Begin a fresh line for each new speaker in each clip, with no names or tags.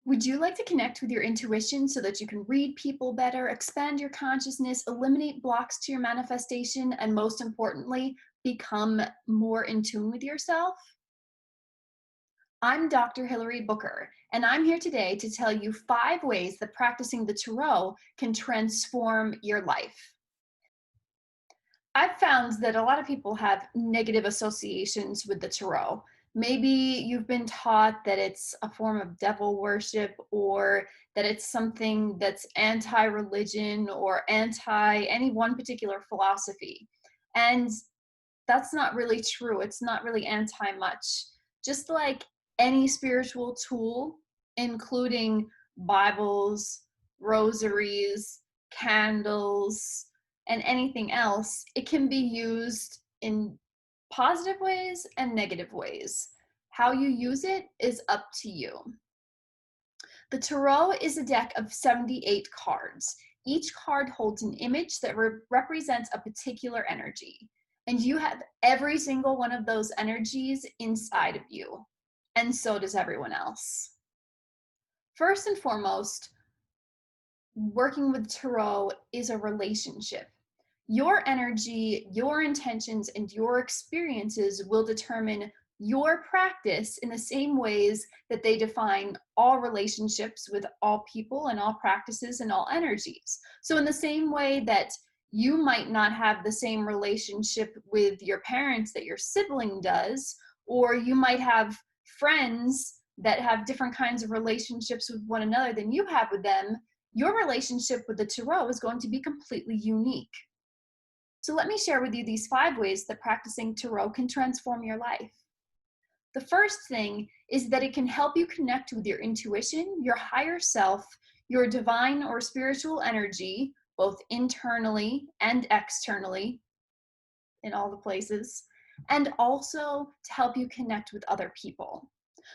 Would you like to connect with your intuition so that you can read people better, expand your consciousness, eliminate blocks to your manifestation, and most importantly, become more in tune with yourself? I'm Dr. Hilary Booker, and I'm here today to tell you 5 ways that practicing the Tarot can transform your life. I've found that a lot of people have negative associations with the tarot. Maybe you've been taught that it's a form of devil worship, or that it's something that's anti religion or anti any one particular philosophy. And that's not really true. It's not really anti much. Just like any spiritual tool, including Bibles, rosaries, candles, and anything else, it can be used in positive ways and negative ways. How you use it is up to you. The tarot is a deck of 78 cards. Each card holds an image that represents a particular energy. And you have every single one of those energies inside of you. And so does everyone else. First and foremost, working with tarot is a relationship. Your energy, your intentions, and your experiences will determine your practice in the same ways that they define all relationships with all people and all practices and all energies. So, in the same way that you might not have the same relationship with your parents that your sibling does, or you might have friends that have different kinds of relationships with one another than you have with them, your relationship with the tarot is going to be completely unique. So let me share with you these 5 ways that practicing tarot can transform your life. The first thing is that it can help you connect with your intuition, your higher self, your divine or spiritual energy, both internally and externally, in all the places, and also to help you connect with other people.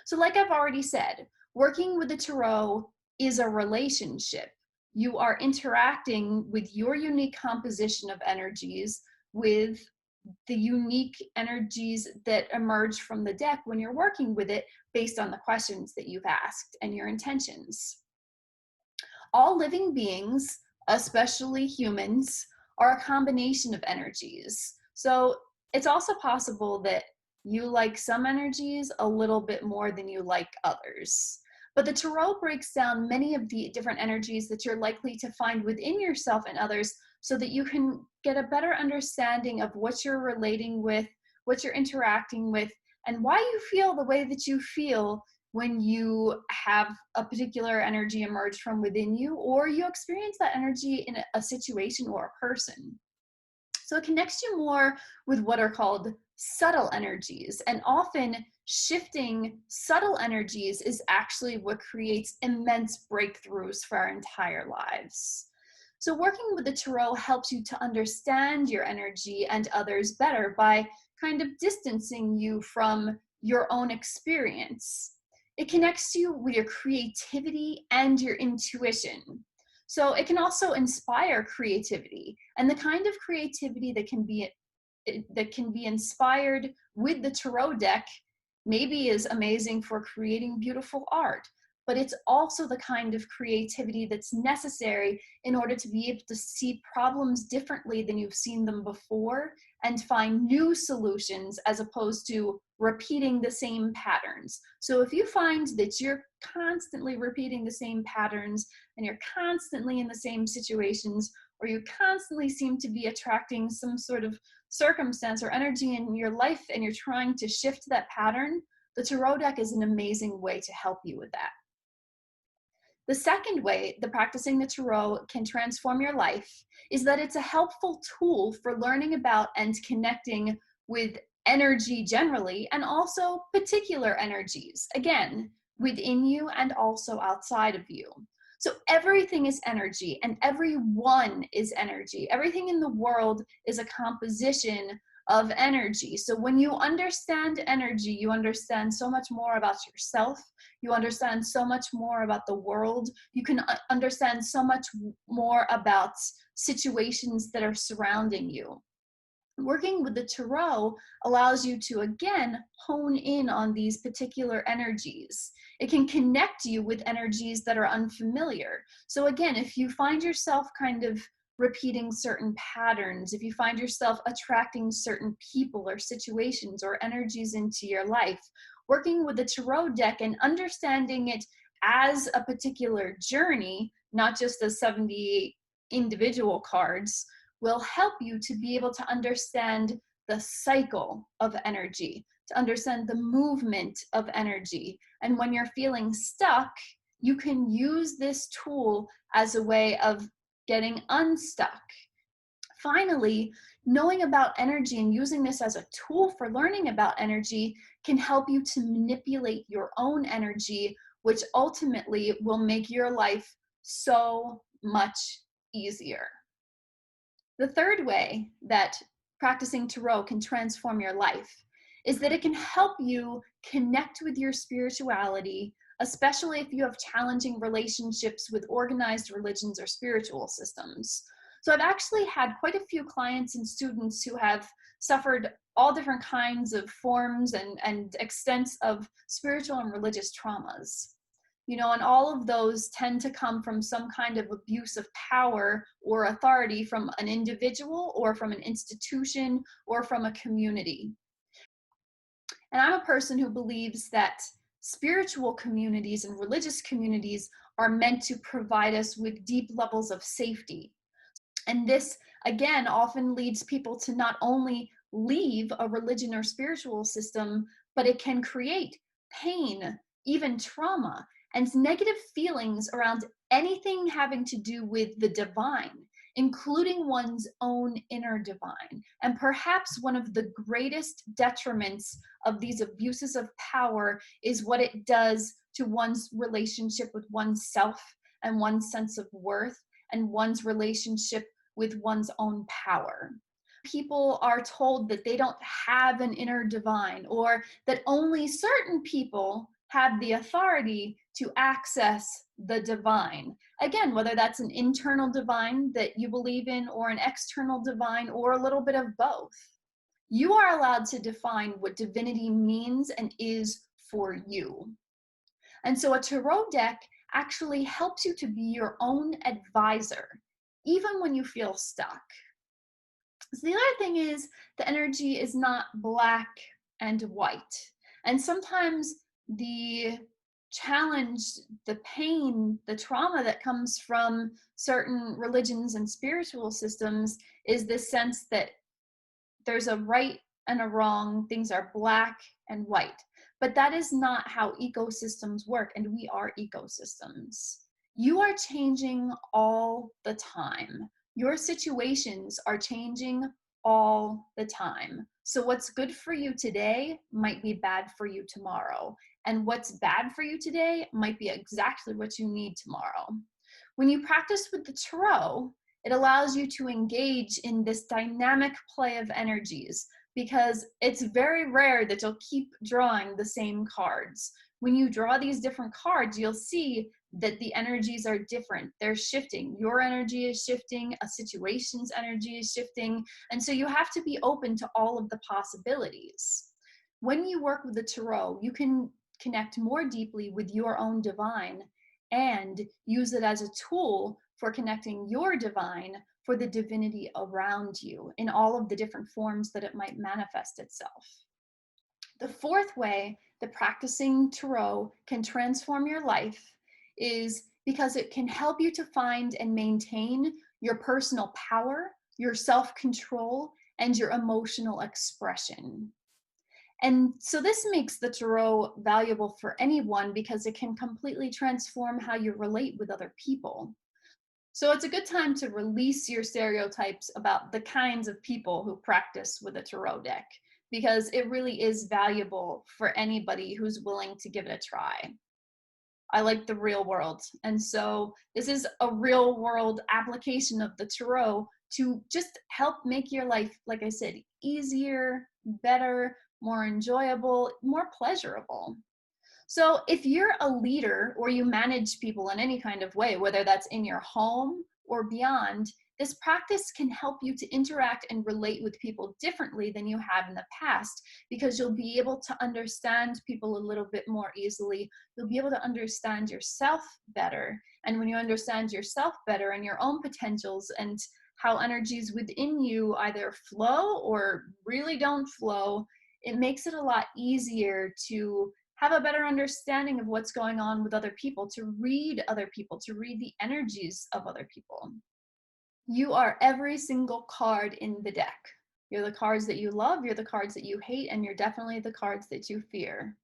So, like I've already said, working with the tarot is a relationship. You are interacting with your unique composition of energies, with the unique energies that emerge from the deck when you're working with it based on the questions that you've asked and your intentions. All living beings, especially humans, are a combination of energies. So it's also possible that you like some energies a little bit more than you like others. But the tarot breaks down many of the different energies that you're likely to find within yourself and others so that you can get a better understanding of what you're relating with, what you're interacting with, and why you feel the way that you feel when you have a particular energy emerge from within you, or you experience that energy in a situation or a person. So it connects you more with what are called subtle energies. And often shifting subtle energies is actually what creates immense breakthroughs for our entire lives. So working with the tarot helps you to understand your energy and others better by kind of distancing you from your own experience. It connects you with your creativity and your intuition. So it can also inspire creativity, and the kind of creativity that can be inspired with the tarot deck maybe is amazing for creating beautiful art, but it's also the kind of creativity that's necessary in order to be able to see problems differently than you've seen them before and find new solutions as opposed to repeating the same patterns. So if you find that you're constantly repeating the same patterns and you're constantly in the same situations, or you constantly seem to be attracting some sort of circumstance or energy in your life and you're trying to shift that pattern, the tarot deck is an amazing way to help you with that. The second way that practicing the tarot can transform your life is that it's a helpful tool for learning about and connecting with energy generally, and also particular energies, again, within you and also outside of you. So everything is energy and everyone is energy. Everything in the world is a composition of energy. So when you understand energy, you understand so much more about yourself. You understand so much more about the world. You can understand so much more about situations that are surrounding you. Working with the tarot allows you to, again, hone in on these particular energies. It can connect you with energies that are unfamiliar. So again, if you find yourself kind of repeating certain patterns, if you find yourself attracting certain people or situations or energies into your life, working with the tarot deck and understanding it as a particular journey, not just as 78 individual cards, will help you to be able to understand the cycle of energy, to understand the movement of energy. And when you're feeling stuck, you can use this tool as a way of getting unstuck. Finally, knowing about energy and using this as a tool for learning about energy can help you to manipulate your own energy, which ultimately will make your life so much easier. The third way that practicing tarot can transform your life is that it can help you connect with your spirituality, especially if you have challenging relationships with organized religions or spiritual systems. So I've actually had quite a few clients and students who have suffered all different kinds of forms and extents of spiritual and religious traumas. And all of those tend to come from some kind of abuse of power or authority from an individual or from an institution or from a community. And I'm a person who believes that spiritual communities and religious communities are meant to provide us with deep levels of safety. And this, again, often leads people to not only leave a religion or spiritual system, but it can create pain, even trauma, and negative feelings around anything having to do with the divine, including one's own inner divine. And perhaps one of the greatest detriments of these abuses of power is what it does to one's relationship with oneself and one's sense of worth and one's relationship with one's own power. People are told that they don't have an inner divine, or that only certain people have the authority to access the divine. Again, whether that's an internal divine that you believe in, or an external divine, or a little bit of both. You are allowed to define what divinity means and is for you. And so a tarot deck actually helps you to be your own advisor, even when you feel stuck. So the other thing is, the energy is not black and white. And sometimes the challenge, the pain, the trauma that comes from certain religions and spiritual systems is this sense that there's a right and a wrong, things are black and white. But that is not how ecosystems work, and we are ecosystems. You are changing all the time. Your situations are changing all the time. So what's good for you today might be bad for you tomorrow. And what's bad for you today might be exactly what you need tomorrow. When you practice with the tarot, it allows you to engage in this dynamic play of energies, because it's very rare that you'll keep drawing the same cards. When you draw these different cards, you'll see that the energies are different. They're shifting. Your energy is shifting, a situation's energy is shifting, and so you have to be open to all of the possibilities. When you work with the tarot, you can connect more deeply with your own divine and use it as a tool for connecting your divine for the divinity around you in all of the different forms that it might manifest itself. The fourth way that practicing tarot can transform your life is because it can help you to find and maintain your personal power, your self-control, and your emotional expression. And so this makes the tarot valuable for anyone because it can completely transform how you relate with other people. So it's a good time to release your stereotypes about the kinds of people who practice with a tarot deck, because it really is valuable for anybody who's willing to give it a try. I like the real world. And so this is a real world application of the tarot to just help make your life, like I said, easier, better, more enjoyable, more pleasurable. So if you're a leader or you manage people in any kind of way, whether that's in your home or beyond, This practice can help you to interact and relate with people differently than you have in the past, because you'll be able to understand people a little bit more easily. You'll be able to understand yourself better. And when you understand yourself better and your own potentials and how energies within you either flow or really don't flow, it makes it a lot easier to have a better understanding of what's going on with other people, to read other people, to read the energies of other people. You are every single card in the deck. You're the cards that you love, you're the cards that you hate, and you're definitely the cards that you fear.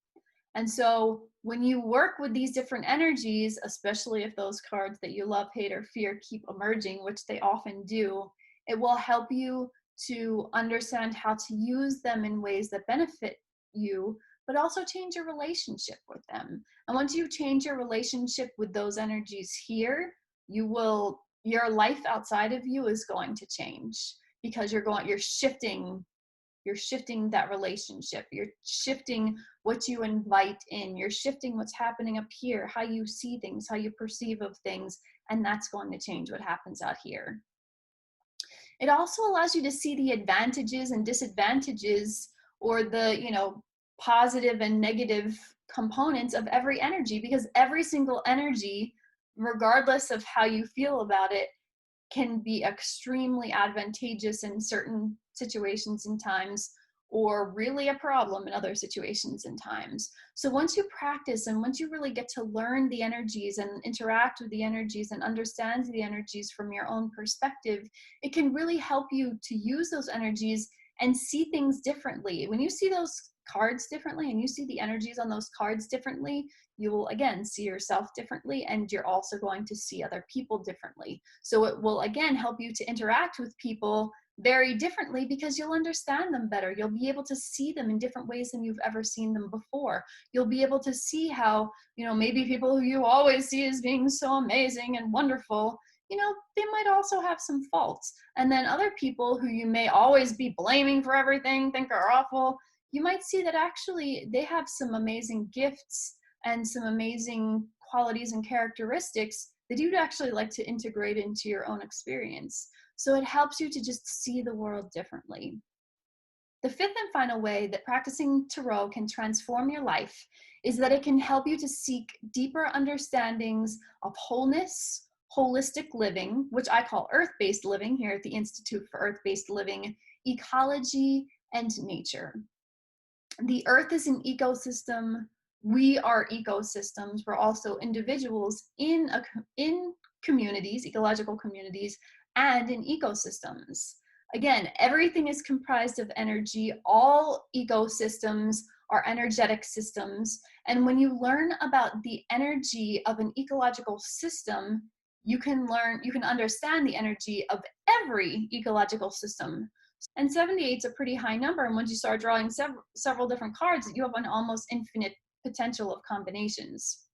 And so when you work with these different energies, especially if those cards that you love, hate, or fear keep emerging, which they often do, it will help you to understand how to use them in ways that benefit you, but also change your relationship with them. And once you change your relationship with those energies here, your life outside of you is going to change, because you're shifting that relationship. You're shifting what you invite in. You're shifting what's happening up here, how you see things, how you perceive of things, and that's going to change what happens out here. It also allows you to see the advantages and disadvantages, or the, positive and negative components of every energy, because every single energy, regardless of how you feel about it, can be extremely advantageous in certain situations and times, or really a problem in other situations and times. So once you practice and once you really get to learn the energies and interact with the energies and understand the energies from your own perspective, it can really help you to use those energies and see things differently. When you see those cards differently and you see the energies on those cards differently, you will again see yourself differently, and you're also going to see other people differently. So it will again help you to interact with people very differently, because you'll understand them better. You'll be able to see them in different ways than you've ever seen them before. You'll be able to see how, maybe people who you always see as being so amazing and wonderful, they might also have some faults. And then other people who you may always be blaming for everything, think are awful, you might see that actually they have some amazing gifts and some amazing qualities and characteristics that you'd actually like to integrate into your own experience. So it helps you to just see the world differently. The fifth and final way that practicing tarot can transform your life is that it can help you to seek deeper understandings of wholeness, holistic living, which I call earth-based living here at the Institute for Earth-Based Living, ecology, and nature. The earth is an ecosystem. We are ecosystems. We're also individuals in communities, ecological communities, and in ecosystems. Again, everything is comprised of energy. All ecosystems are energetic systems. And when you learn about the energy of an ecological system, you can understand the energy of every ecological system. And 78 is a pretty high number. And once you start drawing several different cards, you have an almost infinite potential of combinations.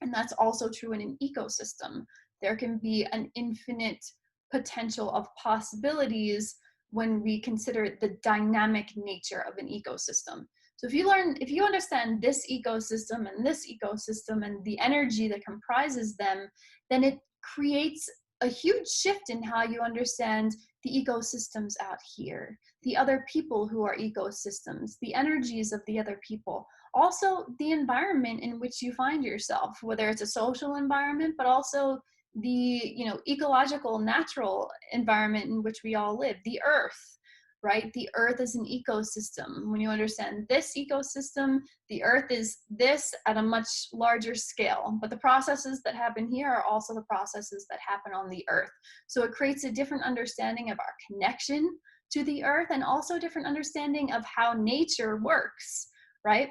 And that's also true in an ecosystem. There can be an infinite potential of possibilities when we consider the dynamic nature of an ecosystem. So if you understand this ecosystem and the energy that comprises them, then it creates a huge shift in how you understand the ecosystems out here, the other people who are ecosystems, the energies of the other people, also the environment in which you find yourself, whether it's a social environment, but also the ecological, natural environment in which we all live, the earth, right? The earth is an ecosystem. When you understand this ecosystem, the earth is this at a much larger scale, but the processes that happen here are also the processes that happen on the earth. So it creates a different understanding of our connection to the earth, and also a different understanding of how nature works, right?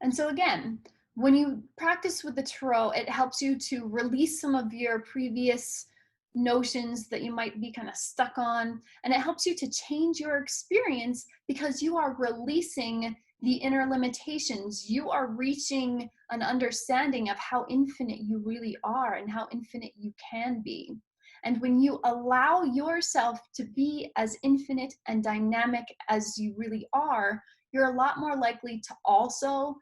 And so again, when you practice with the tarot, it helps you to release some of your previous notions that you might be kind of stuck on, and it helps you to change your experience, because you are releasing the inner limitations. You are reaching an understanding of how infinite you really are and how infinite you can be. And when you allow yourself to be as infinite and dynamic as you really are, you're a lot more likely to also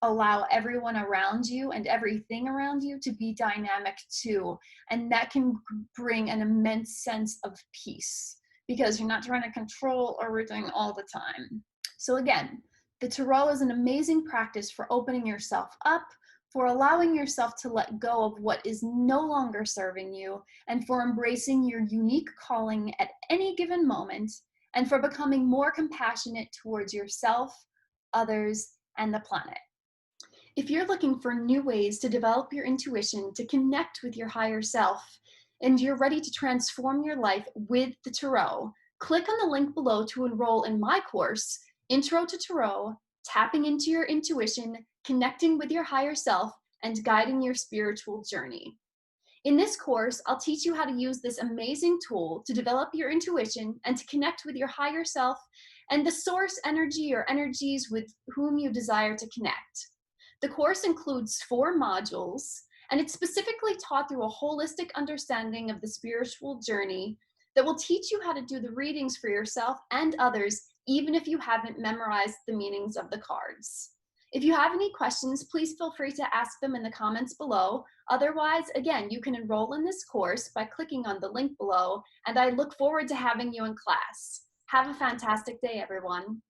allow everyone around you and everything around you to be dynamic too. And that can bring an immense sense of peace because you're not trying to control everything all the time. So, again, the Tarot is an amazing practice for opening yourself up, for allowing yourself to let go of what is no longer serving you, and for embracing your unique calling at any given moment, and for becoming more compassionate towards yourself, others, and the planet. If you're looking for new ways to develop your intuition, to connect with your higher self, and you're ready to transform your life with the Tarot, click on the link below to enroll in my course, Intro to Tarot, Tapping into Your Intuition, Connecting with Your Higher Self, and Guiding Your Spiritual Journey. In this course, I'll teach you how to use this amazing tool to develop your intuition and to connect with your higher self and the source energy or energies with whom you desire to connect. The course includes 4 modules, and it's specifically taught through a holistic understanding of the spiritual journey that will teach you how to do the readings for yourself and others, even if you haven't memorized the meanings of the cards. If you have any questions, please feel free to ask them in the comments below. Otherwise, again, you can enroll in this course by clicking on the link below, and I look forward to having you in class. Have a fantastic day, everyone.